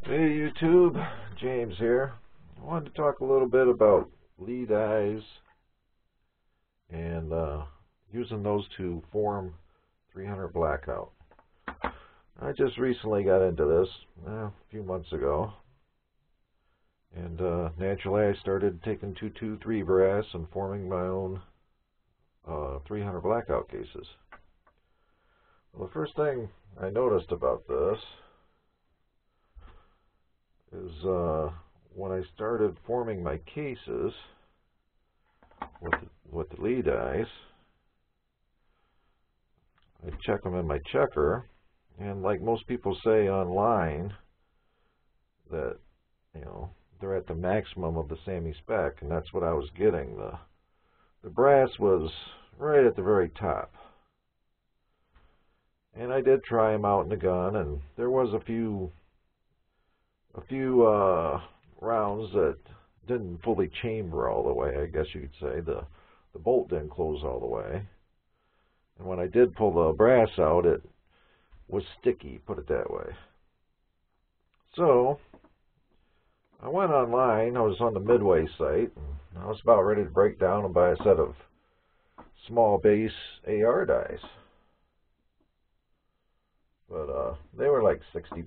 Hey YouTube, James here. I wanted to talk a little bit about lead eyes and using those to form 300 blackout. I just recently got into this a few months ago, and naturally I started taking 223 brass and forming my own 300 blackout cases. Well, the first thing I noticed about this is when I started forming my cases with the lead eyes, I check them in my checker, and like most people say online, that they're at the maximum of the SAMI spec, and that's what I was getting. The brass was right at the very top, and I did try them out in the gun, and there was a few rounds that didn't fully chamber all the way, I guess you could say. The bolt didn't close all the way. And when I did pull the brass out, it was sticky, put it that way. So I went online. I was on the Midway site, and I was about ready to break down and buy a set of small base AR dies. But they were like $60.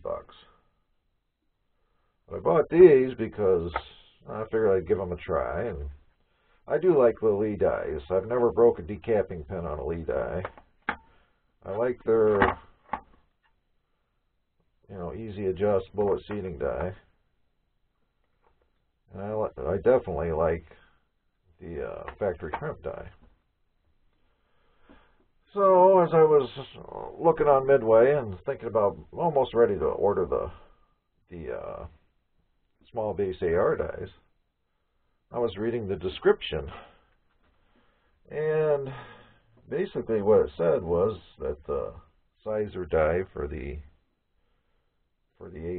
I bought these because I figured I'd give them a try, and I do like the lead eyes. I've never broke a decapping pin on a lead eye. I like their, easy adjust bullet seating die, and I definitely like the factory crimp die. So as I was looking on Midway and thinking about almost ready to order the small base AR dies, I was reading the description, and basically what it said was that the sizer die for the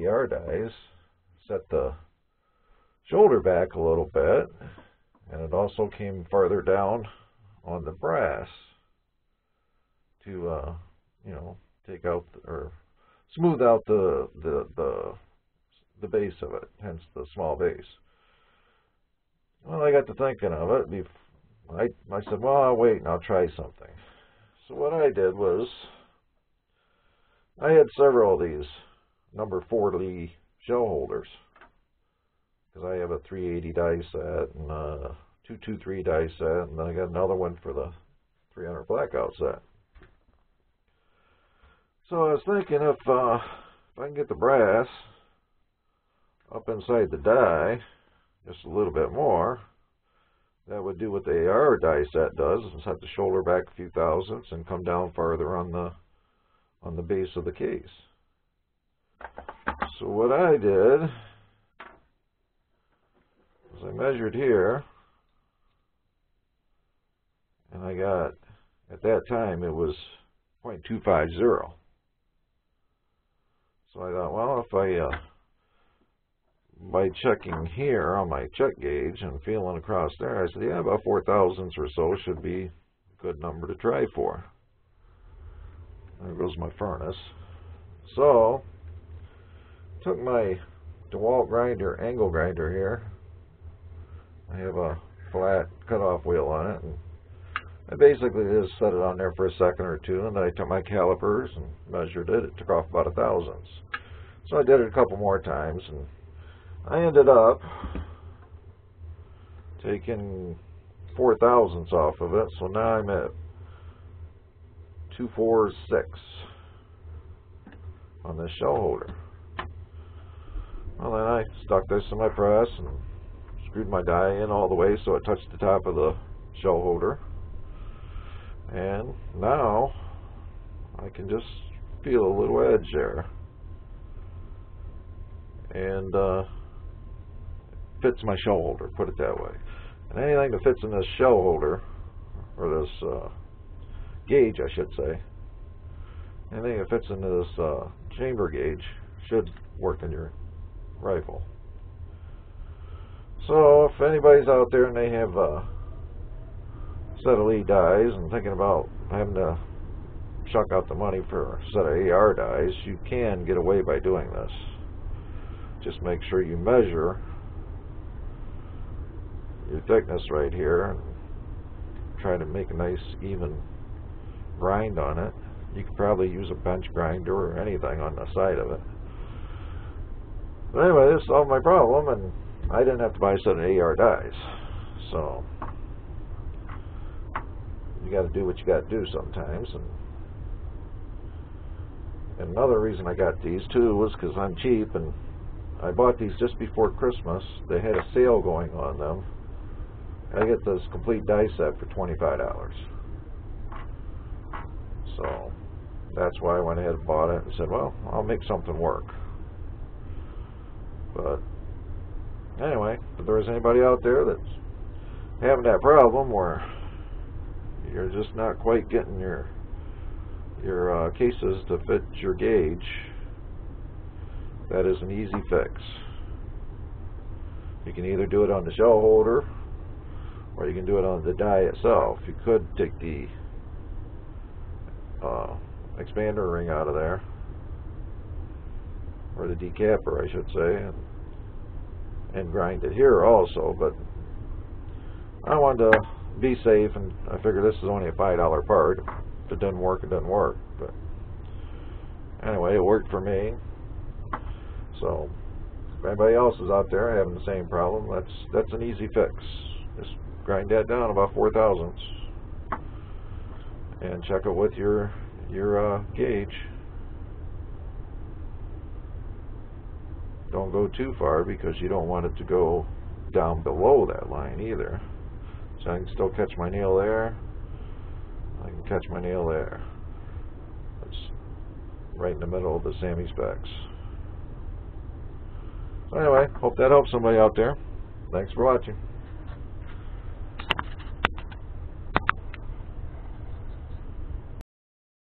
AR dies set the shoulder back a little bit, and it also came farther down on the brass to take out or smooth out the base of it, hence the small base. Well, I got to thinking of it. I said, well, I'll wait and I'll try something. So what I did was, I had several of these number 4 Lee shell holders, because I have a 380 die set and a 223 die set, and then I got another one for the 300 blackout set. So I was thinking, if I can get the brass up inside the die just a little bit more, that would do what the AR die set does, and set the shoulder back a few thousandths and come down farther on the base of the case. So what I did was I measured here, and I got, at that time it was 0.250. So I thought, well, if I by checking here on my check gauge and feeling across there, I said, yeah, about 4 thousandths or so should be a good number to try for. There goes my furnace. So, took my DeWalt grinder, angle grinder here. I have a flat cutoff wheel on it, and I basically just set it on there for a second or two, and then I took my calipers and measured it. It took off about 1 thousandths. So I did it a couple more times, and I ended up taking 4 thousandths off of it, so now I'm at 246 on this shell holder. Well, then I stuck this in my press and screwed my die in all the way so it touched the top of the shell holder, and now I can just feel a little edge there, and fits my shell holder, put it that way. And anything that fits in this shell holder, or this gauge I should say, anything that fits into this chamber gauge should work in your rifle. So if anybody's out there and they have a set of lead dies and thinking about having to chuck out the money for a set of AR dies, you can get away by doing this. just make sure you measure your thickness right here and try to make a nice even grind on it. You could probably use a bench grinder or anything on the side of it. But anyway, this solved my problem, and I didn't have to buy a set of AR dies. So you got to do what you got to do sometimes. And another reason I got these too was because I'm cheap, and I bought these just before Christmas. They had a sale going on them. I get this complete die set for $25. So that's why I went ahead and bought it and said, well, I'll make something work. But anyway, if there's anybody out there that's having that problem where you're just not quite getting your cases to fit your gauge, that is an easy fix. You can either do it on the shell holder or you can do it on the die itself. You could take the expander ring out of there, or the decapper I should say, and grind it here also, but I wanted to be safe, and I figured this is only a $5 part. If it doesn't work, it doesn't work. But anyway, it worked for me. So if anybody else is out there having the same problem, that's an easy fix. Just grind that down about 4/1000ths and check it with your gauge. Don't go too far because you don't want it to go down below that line either. So I can still catch my nail there. I can catch my nail there. It's right in the middle of the Sammy specs. So anyway, hope that helps somebody out there. Thanks for watching.